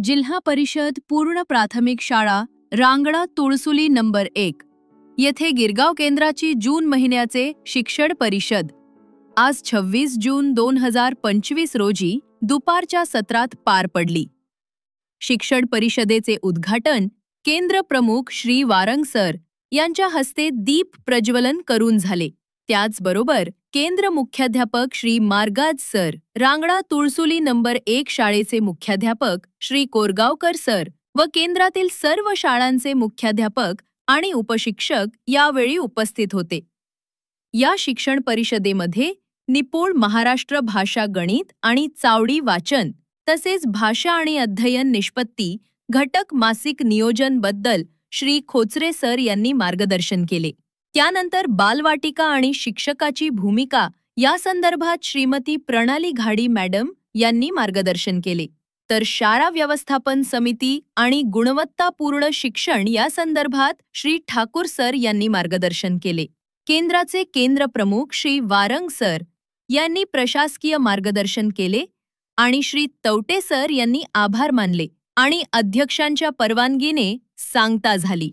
जिल्हा परिषद पूर्ण प्राथमिक शाळा रांगणा तुळसुली नंबर 1 येथे गिरगाव केंद्राची जून महिन्याचे शिक्षण परिषद आज 26 जून 2025 रोजी दुपारच्या सत्रात पार पडली। शिक्षण परिषदेचे उद्घाटन केंद्र प्रमुख श्री वारंग सर यांच्या हस्ते दीप प्रज्वलन करून झाले। त्याचबरोबर केंद्र मुख्याध्यापक श्री मार्गाज सर, रांगणा तुळसुली नंबर 1 शाळेचे मुख्याध्यापक श्री कोरगावकर सर व केंद्रातील सर्व शाळांचे मुख्याध्यापक आणि उपशिक्षक यावेळी उपस्थित होते। या शिक्षण परिषदेमध्ये निपुण महाराष्ट्र भाषा गणित आणि चावडी वाचन तसेच भाषा आणि अध्ययन निष्पत्ती घटक मासिक नियोजन बद्दल श्री खोचरे सर यांनी मार्गदर्शन केले। त्यानंतर बालवाटिका आणि शिक्षकाची भूमिका या संदर्भात श्रीमती प्रणाली घाडी मॅडम यांनी मार्गदर्शन केले, तर शाळा व्यवस्थापन समिती आणि गुणवत्तापूर्ण शिक्षण या संदर्भात श्री ठाकूर सर यांनी मार्गदर्शन केले। केंद्राचे केंद्र प्रमुख श्री वारंग सर यांनी प्रशासकीय मार्गदर्शन केले आणि श्री तवटे सर यांनी आभार मानले आणि अध्यक्षांच्या परवानगीने सांगता झाली।